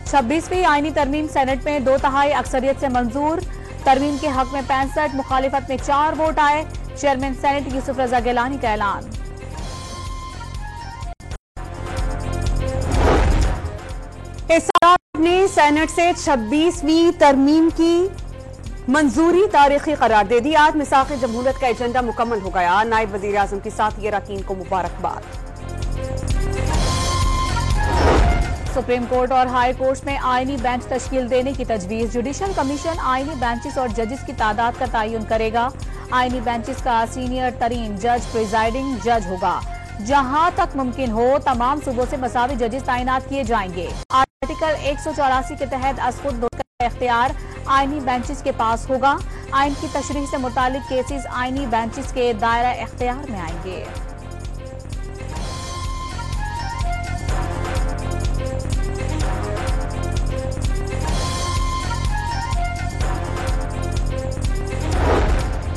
26वीं आईनी तरमीम सेनेट में 2/3 अक्सरियत से मंजूर। तरमीम के हक में 65, मुखालिफत में 4 वोट आए। चेयरमैन सेनेट यूसुफ रजा गिलानी का ऐलान। हिसाब ने सेनेट से 26वीं तरमीम की मंजूरी तारीखी करार दे दी। आज मिसाक़ जमहूरियत का एजेंडा मुकम्मल हो गया। नायब वज़ीर आज़म के साथ ये अरकान को मुबारकबाद। सुप्रीम कोर्ट और हाई कोर्ट में आईनी बेंच तश्कील देने की तजवीज़। जुडिशल कमीशन आईनी बेंचेस और जजेस की तादाद का तयन करेगा। आईनी बेंचेस का सीनियर तरीन जज प्रिजाइडिंग जज होगा। जहां तक मुमकिन हो तमाम सूबों से मसावी जजेस तैनात किए जाएंगे। आर्टिकल 184 के तहत असखुद का इख्तियार आईनी बेंचेस के पास होगा। आइन की तशरीह से मुतालिक केसेस आईनी बेंचेस के दायरा इख्तियार में आएंगे।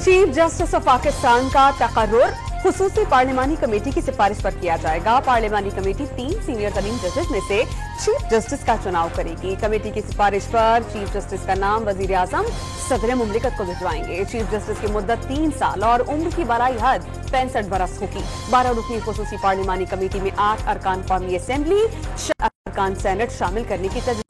चीफ जस्टिस ऑफ पाकिस्तान का तकर्रुर खुसूसी पार्लिमानी कमेटी की सिफारिश पर किया जाएगा। पार्लिमानी कमेटी 3 सीनियर तरीन जजेस में से चीफ जस्टिस का चुनाव करेगी। कमेटी की सिफारिश पर चीफ जस्टिस का नाम वजीर आजम सदर मुमलिकत को भिजवाएंगे। चीफ जस्टिस की मुद्दत 3 साल और उम्र की बराई हद 65 बरस होगी। 12 रुकनी खुसूसी पार्लिमानी कमेटी में 8 अरकान कौमी असेंबली, 6 अरकान सेनेट शामिल करने की तजवीज़।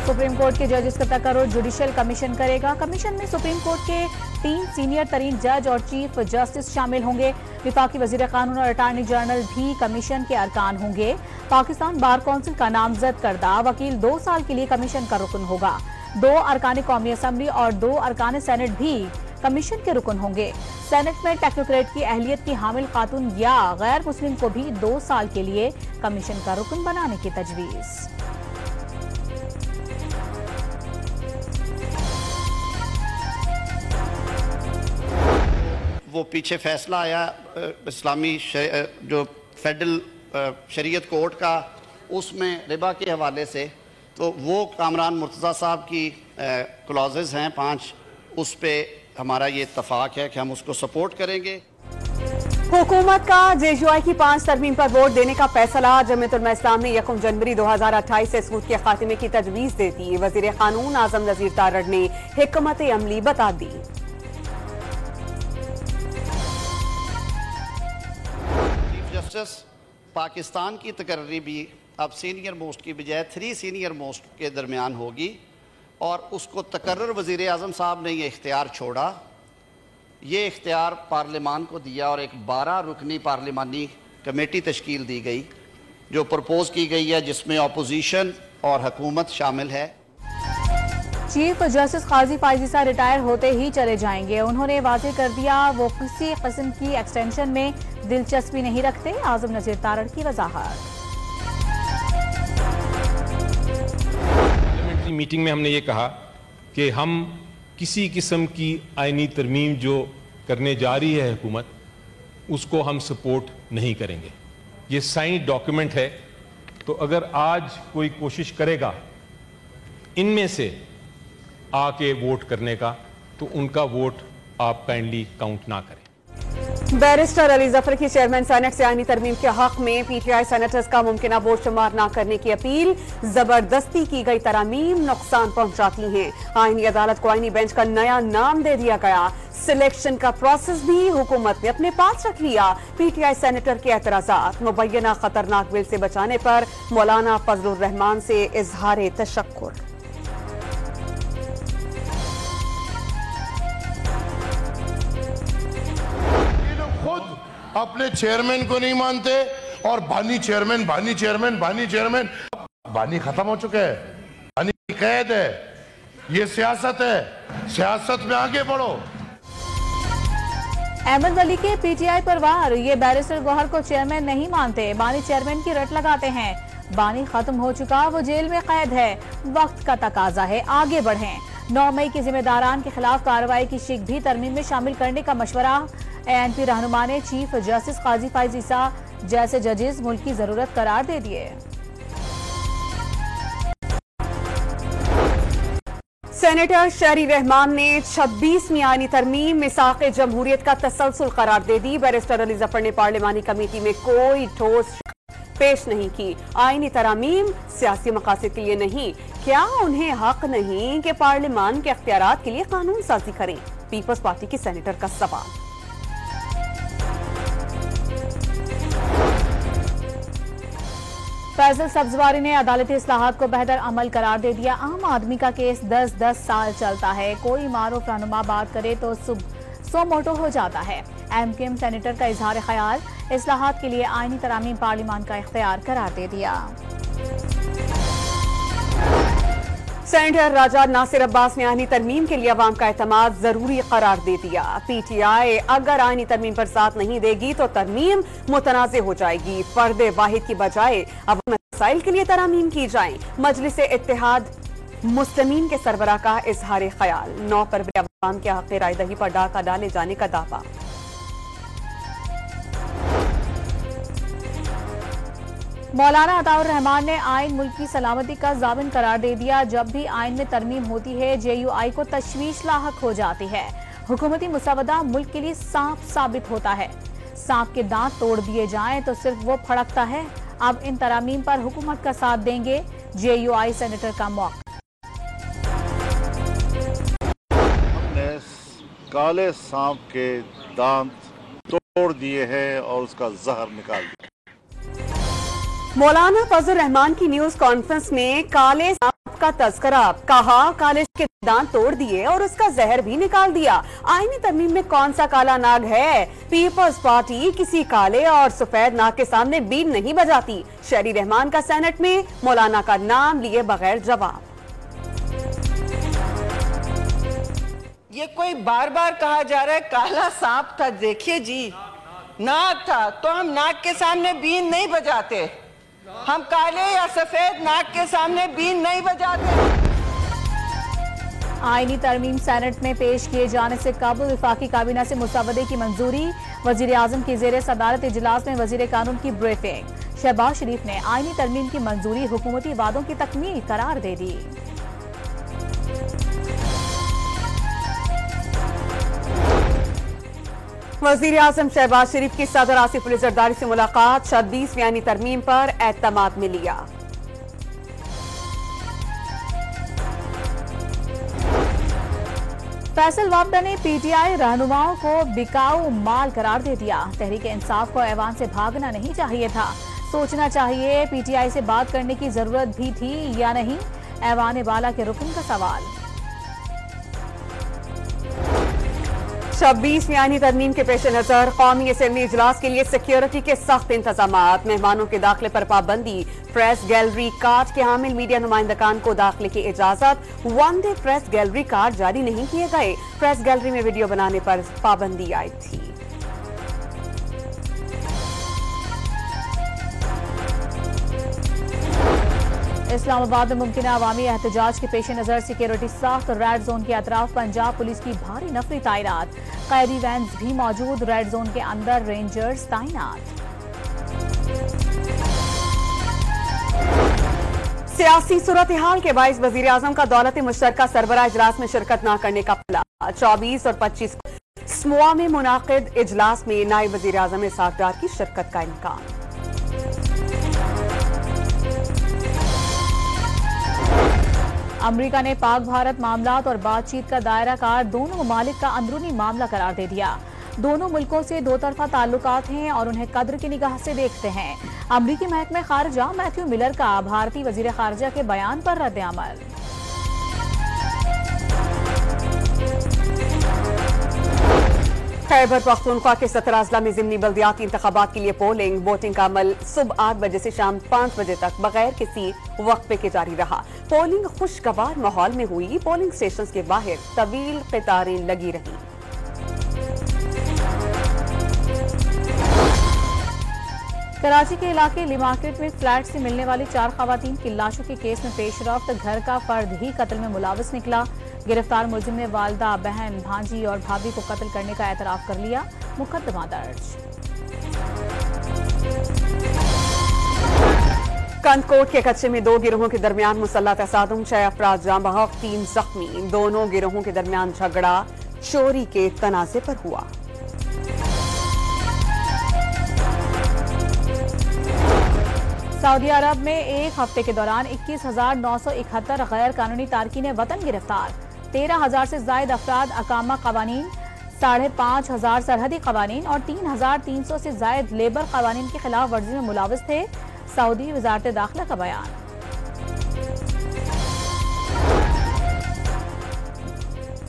सुप्रीम कोर्ट के जजेस का तकर्रुर जुडिशल कमीशन करेगा। कमीशन में सुप्रीम कोर्ट के 3 सीनियर तरीन जज और चीफ जस्टिस शामिल होंगे। विफाकी वजीर कानून और अटॉर्नी जनरल भी कमीशन के अरकान होंगे। पाकिस्तान बार कौंसिल का नामजद करदा वकील 2 साल के लिए कमीशन का रुकन होगा। 2 अरकान कौमी असम्बली और 2 अरकान सेनेट भी कमीशन के रुकन होंगे। सेनेट में टेक्नोक्रेट की अहलियत की हामिल खातून या गैर मुस्लिम को भी 2 साल के लिए कमीशन का रुकन बनाने की तजवीज़। वो पीछे फैसला आया इस्लामी जो फेडरल शरीयत कोर्ट का, उसमें रिबा के हवाले से, तो वो कामरान मुर्तज़ा साहब की क्लॉजेज़ हैं 5, उस पे हमारा ये इत्तफाक है कि हम उसको सपोर्ट करेंगे। हुकूमत का JUI की 5 तरमीम पर वोट देने का फैसला। जमीयत उलमा इस्लाम ने 1 जनवरी 2028 से सूद के खात्मे की तजवीज़ दे दी। वज़ीर कानून आज़म नज़ीर तारड़ ने हिकमत अमली बता दी। जस्टिस पाकिस्तान की तकर्री भी अब सीनियर मोस्ट की बजाय 3 सीनियर मोस्ट के दरमियान होगी और उसको तकर्रर वज़ीर आज़म साहब ने ये इख्तियार छोड़ा। ये इख्तियार पार्लिमान को दिया और एक 12 रुकनी पार्लिमानी कमेटी तश्कील दी गई जो प्रपोज की गई है, जिसमें अपोजिशन और हुकूमत शामिल है। चीफ जस्टिस काजी फायजीसा रिटायर होते ही चले जाएंगे। उन्होंने वाज़ेह कर दिया वो किसी किस्म की एक्सटेंशन में दिलचस्पी नहीं रखते। आज़म नज़ीर तारड़ की वजाहत। पार्लियामेंट्री मीटिंग में हमने ये कहा कि हम किसी किस्म की आईनी तरमीम जो करने जा रही है हुकूमत, उसको हम सपोर्ट नहीं करेंगे। ये साइन डॉक्यूमेंट है, तो अगर आज कोई कोशिश करेगा इनमें से आके वोट करने का, तो उनका वोट आप काइंडली काउंट ना करें। बैरिस्टर अली जफर की चेयरमैन सेनेट से आईनी तरमीम के हक में PTI सेनेटर्स का मुमकिना वोट शुमार न करने की अपील। जबरदस्ती की गई तरामीम नुकसान पहुंचाती हैं। आईनी अदालत को आईनी बेंच का नया नाम दे दिया गया। सिलेक्शन का प्रोसेस भी हुकूमत ने अपने पास रख लिया। PTI सेनेटर के एतराजात। मुबैना खतरनाक बिल से बचाने पर मौलाना फजलुर रहमान से इजहार तशक्कुर। अपने चेयरमैन को नहीं मानते और बानी चेयरमैन बानी चेयरमैन बानी चेयरमैन। बानी खत्म हो चुका है, बानी कैद है। ये सियासत है, सियासत में आगे बढ़ो। अहमद वली के PTI पर वार। ये बैरिस्टर गौहर को चेयरमैन नहीं मानते, बानी चेयरमैन की रट लगाते हैं। बानी खत्म हो चुका, वो जेल में कैद है। वक्त का तकाजा है, आगे बढ़ें। 9 मई के जिम्मेदारान के खिलाफ कार्रवाई की शिक भी तरमीम में शामिल करने का मशवरा। ANP रहनुमा ने चीफ जस्टिस काजी फायजीसा जैसे जजेस मुल्क की जरूरत करार दे दिए। सेनेटर शहरी रहमान ने 26वीं आईनी तरमीम मिसाक़ जमहूरियत का तसलसल करार दे दी। बैरिस्टर अली जफर ने पार्लिमानी कमेटी में कोई ठोस पेश नहीं की। आईनी तरामीम सियासी मकासद के लिए नहीं, क्या उन्हें हक नहीं कि पार्लिमान के अख्तियारात के लिए कानून साजी करें? पीपल्स पार्टी की सेनेटर का सवाल। फैजल सब्जवारी ने अदालती इस्लाहात को बेहतर अमल करार दे दिया। आम आदमी का केस 10-10 साल चलता है, कोई मारूफ रहनुमा बात करे तो सो मोटो हो जाता है। एमकेएम सेनेटर का इजहार ख्याल, इस्लाहात के लिए आईनी तरामीम पार्लिमान का इख्तियार करार दे दिया। सेनेटर राजा नासिर अब्बास ने आईनी तरमीम के लिए अवाम का एतमाद जरूरी करार दे दिया। पीटीआई अगर आईनी तरमीम पर साथ नहीं देगी तो तरमीम मुतनाज़े हो जाएगी। फर्द वाहिद की बजाय अवामी मसाइल के लिए तरामीम की जाए। मजलिस इत्तेहाद मुस्लिमीन के सरबराह का इजहार ख्याल। 9 फरवरी अवाम के हक़ राय दही पर डाका डाले जाने का दावा। मौलाना अताउर रहमान ने आइन मुल्क की सलामती का ज़ामिन करार दे दिया। जब भी आइन में तरमीम होती है JUI को तशवीश लाहक हो जाती है। हुकूमती मुसवदा मुल्क के लिए सांप साबित होता है। सांप के दांत तोड़ दिए जाएं तो सिर्फ वो फड़कता है। अब इन तरामीम पर हुकूमत का साथ देंगे JUI सेनेटर का मौका। हमने काले सांप के दांत तोड़ दिए हैं और उसका जहर निकाल दिया। मौलाना फजल रहमान की न्यूज कॉन्फ्रेंस में काले सांप का तस्करा, कहा काले के दांत तोड़ दिए और उसका जहर भी निकाल दिया। आईनी तरमीम में कौन सा काला नाग है? पीपल्स पार्टी किसी काले और सफेद नाग के सामने बीन नहीं बजाती। शहरी रहमान का सेनेट में मौलाना का नाम लिए बगैर जवाब। ये कोई बार बार कहा जा रहा है काला सांप था, देखिए जी नाग था, तो हम नाग के सामने बीन नहीं बजाते। हम काले या सफेद नाग के सामने बीन नहीं बजाते। आईनी तरमीम सेनेट में पेश किए जाने से कबल वफाकी काबीना से मुसवदे की मंजूरी। वजीर आजम की ज़ेर सदारत इजलास में वजीर कानून की ब्रीफिंग। शहबाज शरीफ ने आईनी तरमीम की मंजूरी हुकूमती वादों की तकमील करार दे दी। वजीर आजम शहबाज शरीफ की सदर आसिफ अली जरदारी से मुलाकात। 26वीं आईनी तरमीम पर एतमाद में लिया। फैसल वाबदा ने PTI रहनुमाओं को बिकाऊ माल करार दे दिया। तहरीक इंसाफ को ऐवान से भागना नहीं चाहिए था, सोचना चाहिए PTI से बात करने की जरूरत भी थी या नहीं। ऐवान बाला के रुकन का सवाल। 26वीं आईनी तरमीम के पेश नजर कौमी असेंबली इजलास के लिए सिक्योरिटी के सख्त इंतजाम। मेहमानों के दाखिले पर पाबंदी। प्रेस गैलरी कार्ड के हामिल मीडिया नुमाइंदगान को दाखिले की इजाजत। 1 डे प्रेस गैलरी कार्ड जारी नहीं किए गए। प्रेस गैलरी में वीडियो बनाने पर पाबंदी आई थी। इस्लामाबाद में मुमकिन अवामी एहतजाज के पेश नजर सिक्योरिटी सख्त। रेड जोन के अतराफ पंजाब पुलिस की भारी नफरी तैनात। कैदी वैन्स भी मौजूद। रेड जोन के अंदर रेंजर्स तैनात। सियासी सूरत हाल के बाइस वजीर आजम का दौलत मुश्तरका सरबराह इजलास में शिरकत न करने का प्लान। 24 और 25 स्मोआ में मुनाकिद इजलास में नायब वजीर आजम इसहाक डार की शिरकत का इम्कान। अमरीका ने पाक भारत मामलात और बातचीत का दायरा कार दोनों ममालिक का अंदरूनी मामला करार दे दिया। दोनों मुल्कों से दो तरफा ताल्लुकात हैं और उन्हें कद्र की निगाह से देखते हैं। अमरीकी महकमे खारजा मैथ्यू मिलर का भारतीय वजीर खारजा के बयान पर रद्द-ए-अमल। खैबर पख्तूनख्वा के 17 अजला में ज़िमनी बल्दियाती इंतखाबात के लिए पोलिंग। वोटिंग का अमल सुबह 8 बजे से शाम 5 बजे तक बगैर किसी वक्फे के जारी रहा। पोलिंग खुशगवार माहौल में हुई। पोलिंग स्टेशन के बाहर तवील कतारें लगी रही। कराची के इलाके ली मार्केट में फ्लैट से मिलने वाली 4 खवातीन की लाशों के केस में पेशरफ्त। घर का फर्द ही कत्ल में मुलाविस निकला। गिरफ्तार मुलजिम ने वालदा, बहन, भांजी और भाभी को कत्ल करने का एतराफ कर लिया। मुकदमा दर्ज। कंदकोट के कच्चे में 2 गिरोहों के दरमियान मुसल्लह तसादुम, 6 अफराद जाँ बहक, 3 जख्मी। दोनों गिरोहों के दरमियान झगड़ा चोरी के तनाज़े पर हुआ। सऊदी अरब में एक हफ्ते के दौरान 21,971 गैर कानूनी तारकीन वतन गिरफ्तार, 13,000 से ज्यादा अफराद अकामा कवानीन, 5,500 सरहदी कवानीन और 3,300 से ज्यादा लेबर कवानीन की खिलाफ वर्जी में मुलाविस थे। सऊदी वजारत दाखिला का बयान।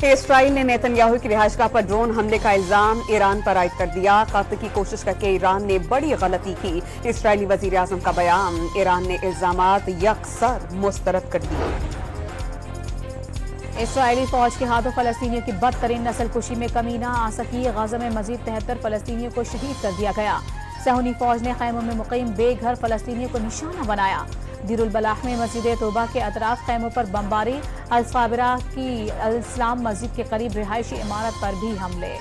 इसराइल ने नेतन्याहू की रिहाइशगाह पर ड्रोन हमले का इल्जाम ईरान पर आयद कर दिया। कत्ल की कोशिश करके ईरान ने बड़ी गलती की। इसराइली वजीर आजम का बयान, ईरान ने इल्जामात यकसर मुस्तरद कर दिए। इसराइली फौज के हाथों फलस्तीनियों की बदतरीन नस्लकुशी में कमी न आ सकी। गाजा में मजीद 73 फलस्तीनियों को शहीद कर दिया गया। सहूनी फौज ने खैमों में मुकीम बेघर फलस्तीनियों को निशाना बनाया। दीरुल बलाह में मस्जिद तोबा के अतराफ खैमों पर बमबारी। अल साबिरा की अल इस्लाम मस्जिद के करीब रिहायशी इमारत पर भी हमले।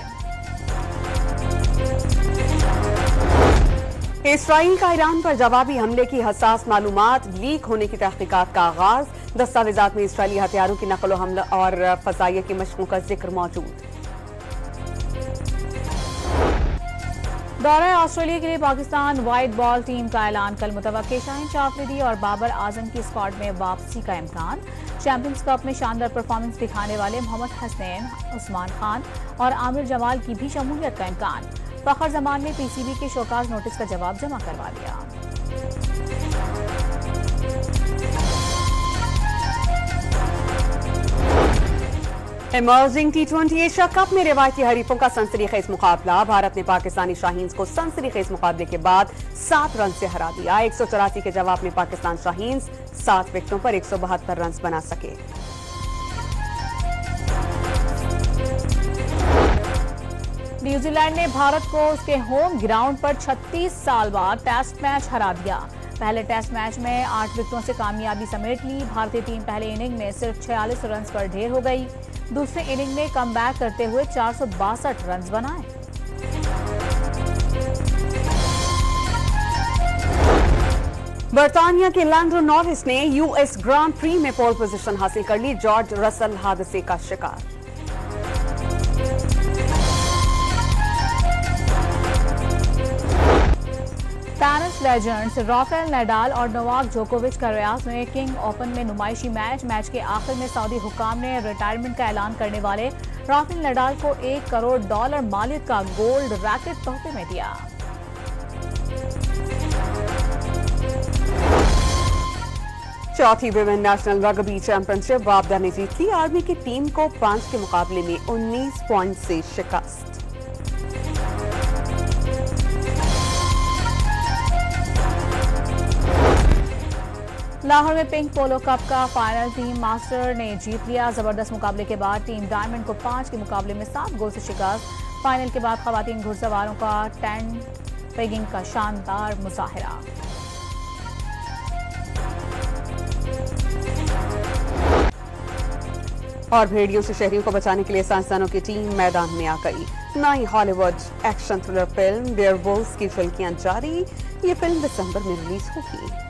इसराइल का ईरान पर जवाबी हमले की हसास मालूमात लीक होने की तहकीकात का आगाज। दस्तावेजात में इसराइली हथियारों की नकल हमला और फजाइया की मशकों का जिक्र मौजूद। दौरा ऑस्ट्रेलिया के लिए पाकिस्तान वाइट बॉल टीम का ऐलान। कल मुतवक्किल शाहीन शाफरीदी और बाबर आजम की स्क्वाड में वापसी का इम्कान। चैंपियंस कप में शानदार परफॉर्मेंस दिखाने वाले मोहम्मद हसनैन, उस्मान खान और आमिर जमाल की भी शमूलियत का इम्कान। फखर जमान ने पीसीबी के शोकाज नोटिस का जवाब जमा करवा दिया। इमर्जिंग T20 एशिया कप में रिवायती हरीफों का सनसनीखेज मुकाबला। भारत ने पाकिस्तानी शाहीन्स को सनसनीखेज मुकाबले के बाद 7 रन से हरा दिया। 184 के जवाब में पाकिस्तान शाहीन्स 7 विकेटों पर 172 रन बना सके। न्यूजीलैंड ने भारत को उसके होम ग्राउंड पर 36 साल बाद टेस्ट मैच हरा दिया। पहले टेस्ट मैच में 8 विकेटों से कामयाबी समेट ली। भारतीय टीम पहले इनिंग में सिर्फ 46 रन पर ढेर हो गई। दूसरे इनिंग में कमबैक करते हुए 462 रन बनाए। बर्तानिया के लैंड्रो नॉरिस ने यूएस ग्रांड प्री में पोल पोजीशन हासिल कर ली। जॉर्ज रसल हादसे का शिकार। टेनिस लेजेंड्स राफेल नडाल और नोवाक जोकोविच का रियाद में किंग ओपन में नुमाइशी मैच के आखिर में सऊदी हुक्काम ने रिटायरमेंट का ऐलान करने वाले राफेल नडाल को $1 करोड़ मालियत का गोल्ड रैकेट तोहफे में दिया। चौथी विमेन नेशनल रग्बी चैंपियनशिप वापदा ने जीत ली। आर्मी की टीम को 5 के मुकाबले में 19 पॉइंट से शिकस्त। लाहौर में पिंक पोलो कप का फाइनल टीम मास्टर ने जीत लिया। जबरदस्त मुकाबले के बाद टीम डायमंड को 5 के मुकाबले में 7 गोल से शिकस्त। फाइनल के बाद खवातीन घुड़सवारों का टेंट पेगिंग का शानदार मुजाहिरा। और भेड़ियों से शहरियों को बचाने के लिए साइंसदानों की टीम मैदान में आ गई। नई Hollywood action thriller film werewolves की फिल्कियां जारी। ये फिल्म दिसंबर में रिलीज होगी।